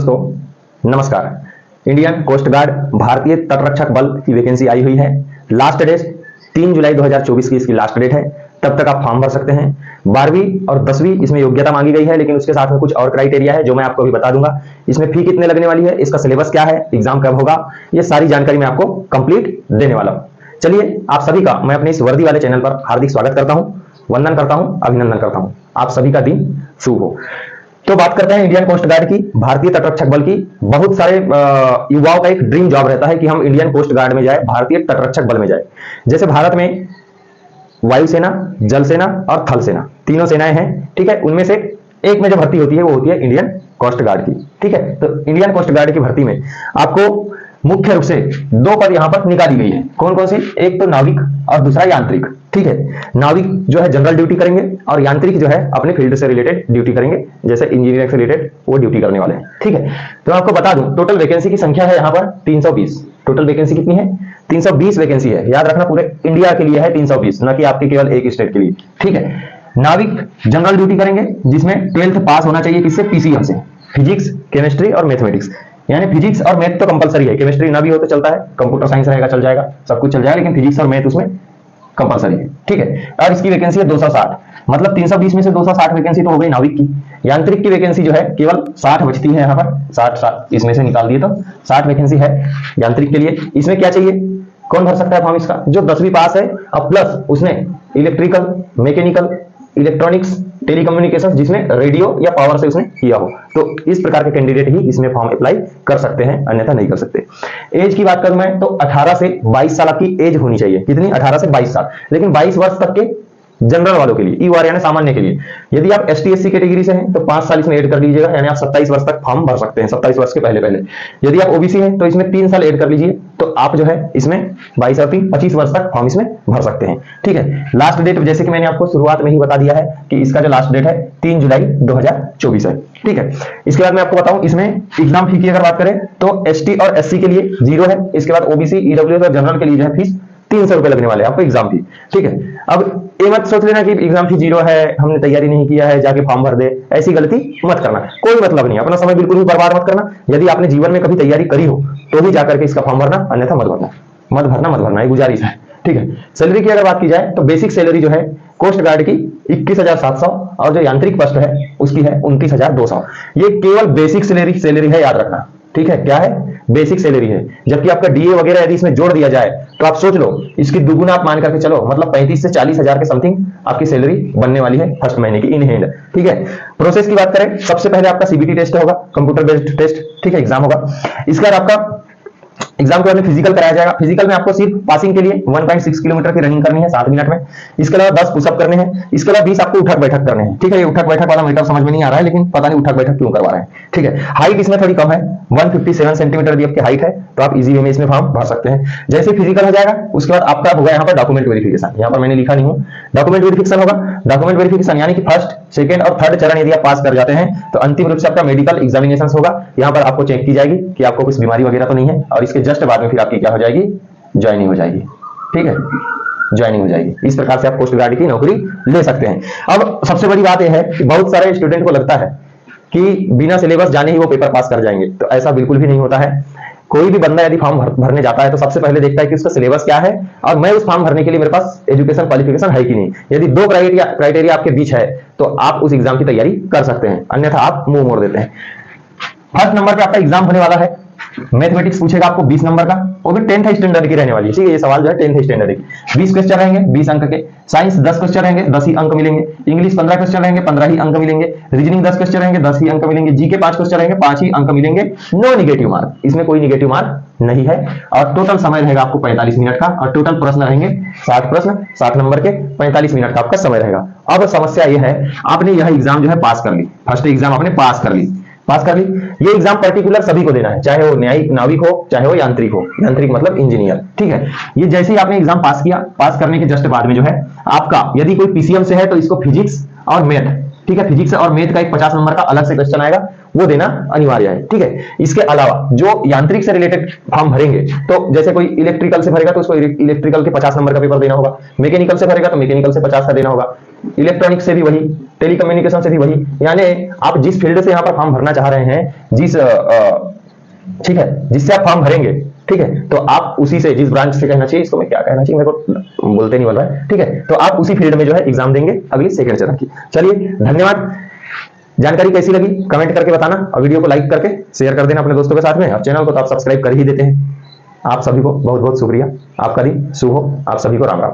दोस्तों, नमस्कार। Indian coast guard भारतीय तटरक्षक बल की वैकेंसी आई हुई है। लास्ट डेट 3 जुलाई 2024 की इसकी लास्ट डेट है। तब तक आप फॉर्म भर सकते हैं। 12वीं और 10वीं इसमें योग्यता मांगी गई है, लेकिन उसके साथ में कुछ और क्राइटेरिया है जो मैं आपको अभी बता दूंगा। इसमें फी कितने लगने वाली है, इसका सिलेबस क्या है, एग्जाम कब होगा, ये सारी जानकारी मैं आपको कंप्लीट देने वाला हूं। चलिए, आप सभी का मैं अपने इस वर्दी वाले चैनल पर हार्दिक स्वागत करता हूं, वंदन करता हूं, अभिनंदन करता हूं। आप सभी का दिन शुभ हो। तो बात करते हैं इंडियन कोस्ट गार्ड की, भारतीय तटरक्षक बल की। बहुत सारे युवाओं का एक ड्रीम जॉब रहता है कि हम इंडियन कोस्ट गार्ड में जाए, भारतीय तटरक्षक बल में जाए। जैसे भारत में वायुसेना, जल सेना और थल सेना, तीनों सेनाएं हैं, ठीक है। उनमें से एक में जो भर्ती होती है वो होती है इंडियन कोस्ट गार्ड की, ठीक है। तो इंडियन कोस्ट गार्ड की भर्ती में आपको मुख्य रूप से दो पद यहां पर निकाली गई है। कौन कौन सी? एक तो नाविक और दूसरा यांत्रिक, ठीक है। नाविक जो है जनरल ड्यूटी करेंगे और यांत्रिक जो है अपने फील्ड से रिलेटेड ड्यूटी करेंगे, जैसे इंजीनियरिंग से रिलेटेड वो ड्यूटी करने वाले हैं, ठीक है। तो मैं आपको बता दूं, टोटल वैकेंसी की संख्या है यहां पर 320। टोटल वैकेंसी कितनी है? 320 वैकेंसी है। याद रखना, पूरे इंडिया के लिए है 320, न कि आपके केवल एक स्टेट के लिए, ठीक है। नाविक जनरल ड्यूटी करेंगे, जिसमें 12th पास होना चाहिए। किससे? पीसीएम से। फिजिक्स, केमिस्ट्री और मैथमेटिक्स, यानी फिजिक्स और मैथ तो कंपलसरी है। केमिस्ट्री ना भी हो तो चलता है, कंप्यूटर साइंस रहेगा चल जाएगा, सब कुछ चल जाएगा, लेकिन फिजिक्स और मैथ उसमें कंपलसरी है, ठीक है। और इसकी वैकेंसी है 260, मतलब 320 में से 260 वैकेंसी तो हो गई नाविक की। यांत्रिक की वैकेंसी जो है केवल 60 बचती है यहाँ पर, 60 इसमें से निकाल दिए तो 60 वैकेंसी है यांत्रिक के लिए। इसमें क्या चाहिए, कौन भर सकता है फॉर्म इसका? जो 10वीं पास है और प्लस उसने इलेक्ट्रिकल, मैकेनिकल, इलेक्ट्रॉनिक्स, टेलीकम्युनिकेशन, जिसमें रेडियो या पावर से उसने किया हो, तो इस प्रकार के कैंडिडेट ही इसमें फॉर्म अप्लाई कर सकते हैं, अन्यथा नहीं कर सकते। एज की बात करूं मैं तो 18 से 22 साल की एज होनी चाहिए। कितनी? 18 से 22 साल, लेकिन 22 वर्ष तक के जनरल वालों के लिए, ईओआर यानी सामान्य के लिए। यदि आप एसटी एससी कैटेगरी से हैं तो 5 साल इसमें ऐड कर लीजिएगा, यानी आप 27 वर्ष तक फॉर्म भर सकते हैं, 27 वर्ष के पहले पहले। यदि आप ओबीसी हैं तो इसमें 3 साल ऐड कर लीजिए, तो आप जो है इसमें 22 और 3 25 वर्ष तक फॉर्म इसमें भर सकते हैं, ठीक है। लास्ट डेट जैसे कि मैंने आपको शुरुआत में ही बता दिया है कि इसका जो लास्ट डेट है 3 जुलाई 2024 है, ठीक है। इसके बाद मैं आपको बताऊं, इसमें एग्जाम फी की अगर बात करें तो एसटी और एससी के लिए 0 है। इसके बाद ओबीसी, ईडब्ल्यूएस और जनरल के लिए जो है फीस 300 रुपए लगने वाले हैं आपको एग्जाम फी, ठीक है। अब ये मत सोच लेना कि एग्जाम फी 0 है, हमने तैयारी नहीं किया है, जाके फॉर्म भर दे, ऐसी गलती मत करना, कोई मतलब नहीं। अपना समय बिल्कुल भी बर्बाद मत करना। यदि आपने जीवन में कभी तैयारी करी हो तो ही जाकर के इसका फॉर्म भरना, अन्यथा मत भरना, मत भरना, मत भरना, ये गुजारिश है, ठीक है। सैलरी की अगर बात की जाए तो बेसिक सैलरी जो है कोस्ट गार्ड की 21,700 और जो यांत्रिक पोस्ट है उसकी है 29,200। ये केवल बेसिक सैलरी है, याद रखना, ठीक है। क्या है? बेसिक सैलरी है। जबकि आपका डीए वगैरह यदि इसमें जोड़ दिया जाए तो आप सोच लो, इसकी दुगुना आप मान करके चलो, मतलब 35 से 40 हजार के समथिंग आपकी सैलरी बनने वाली है फर्स्ट महीने की इन हैंड, ठीक है। प्रोसेस की बात करें, सबसे पहले आपका सीबीटी टेस्ट होगा, कंप्यूटर बेस्ड टेस्ट, ठीक है, एग्जाम होगा। इसके बाद आपका एग्जाम के बाद में फिजिकल कराया जाएगा। फिजिकल में आपको सिर्फ पासिंग के लिए 1.6 किलोमीटर की रनिंग करनी है 7 मिनट में। इसके अलावा 10 पुशअप करने हैं। इसके अलावा 20 आपको उठक बैठक करने हैं, ठीक है। ये उठक बैठक वाला मीटर समझ में नहीं आ रहा है, लेकिन पता नहीं उठक बैठक क्यों करवा रहे हैं, ठीक है। हाइट इसमें थोड़ी कम है, 157 सेंटीमीटर यदि आपकी हाइट है तो आप इजी वे में इसमें फॉर्म भर सकते हैं। जैसे फिजिकल हो जाएगा उसके बाद आपका होगा यहाँ पर डॉक्यूमेंट वेरिफिकेशन। यहाँ पर मैंने लिखा नहीं हूँ, डॉक्यूमेंट वेरिफिकेशन होगा। डॉक्यूमेंट वेरिफिकेशन यानी कि फर्स्ट, सेकंड और थर्ड चरण यदि आप पास कर जाते हैं तो अंतिम रूप से आपका मेडिकल एग्जामिनेशन होगा। यहाँ पर आपको चेक की जाएगी कि आपको कुछ बीमारी वगैरह तो नहीं है, और इसके जस्ट बाद में फिर आपकी क्या हो जाएगी? ज्वाइनिंग हो जाएगी, ठीक है, ज्वाइनिंग हो जाएगी। इस प्रकार से आप कोस्ट गार्ड की नौकरी ले सकते हैं। अब सबसे बड़ी बात यह है कि बहुत सारे स्टूडेंट को लगता है कि बिना सिलेबस जाने ही वो पेपर पास कर जाएंगे, तो ऐसा बिल्कुल भी नहीं होता है। कोई भी बंदा यदि फॉर्म भरने जाता है तो सबसे पहले देखता है कि उसका सिलेबस क्या है और मैं उस फॉर्म भरने के लिए मेरे पास एजुकेशन क्वालिफिकेशन है कि नहीं। यदि 2 क्राइटेरिया आपके बीच है तो आप उस एग्जाम की तैयारी कर सकते हैं, अन्यथा आप मुंह मोड़ देते हैं। फर्स्ट नंबर पे आपका एग्जाम होने वाला है। मैथमेटिक्स पूछेगा आपको 20 नंबर का, वो भी 10th स्टैंडर्ड की रहने वाली है, ठीक है। ये सवाल जो है 10th स्टैंडर्ड की। 20 क्वेश्चन रहेंगे 20 अंक के। साइंस 10 क्वेश्चन रहेंगे 10 ही अंक मिलेंगे। इंग्लिश 15 क्वेश्चन रहेंगे 15 ही अंक मिलेंगे। रीजनिंग 10 क्वेश्चन रहेंगे 10 ही अंक मिलेंगे। जीके 5 क्वेश्चन रहेंगे 5 ही अंक मिलेंगे। नो निगेटिव मार्क, इसमें कोई निगेटिव मार्क नहीं है। और टोटल समय रहेगा आपको 45 मिनट का, और टोटल प्रश्न रहेंगे 60 प्रश्न, 60 नंबर के, 45 मिनट का आपका समय रहेगा। अब समस्या यह है, आपने यह एग्जाम जो है पास कर ली, फर्स्ट एग्जाम आपने पास कर ली। ये एग्जाम पर्टिकुलर सभी को देना है, चाहे वो न्यायिक नाविक हो, चाहे वो यांत्रिक हो। यांत्रिक मतलब इंजीनियर, ठीक है। ये जैसे ही आपने एग्जाम पास किया, पास करने के जस्ट बाद में जो है आपका, यदि कोई पीसीएम से है तो इसको फिजिक्स और मैथ, ठीक है, फिजिक्स और मैथ का एक 50 नंबर का अलग से क्वेश्चन आएगा, वो देना अनिवार्य है, ठीक है। इसके अलावा जो यांत्रिक से रिलेटेड फॉर्म भरेंगे, तो जैसे कोई इलेक्ट्रिकल से भरेगा तो उसको इलेक्ट्रिकल के 50 नंबर का पेपर देना होगा। मैकेनिकल से भरेगा तो मैकेनिकल से 50 का देना होगा। इलेक्ट्रॉनिक से भी वही, टेलीकम्युनिकेशन से भी वही, यानी आप जिस फील्ड से यहाँ पर फॉर्म भरना चाह रहे हैं, ठीक है, जिससे आप फॉर्म भरेंगे, ठीक है, तो आप उसी से, जिस ब्रांच से कहना चाहिए, इसको मैं क्या कहना चाहिए, मेरे को बोलते नहीं बोल रहा है, ठीक है, तो आप उसी फील्ड में जो है एग्जाम देंगे अगली सेकंड चरण की। चलिए, धन्यवाद। जानकारी कैसी लगी कमेंट करके बताना, और वीडियो को लाइक करके शेयर कर देना अपने दोस्तों के साथ में, और चैनल को तो आप सब्सक्राइब कर ही देते हैं। आप सभी को बहुत बहुत शुक्रिया। आपका दिन शुभ हो। आप सभी को राम राम।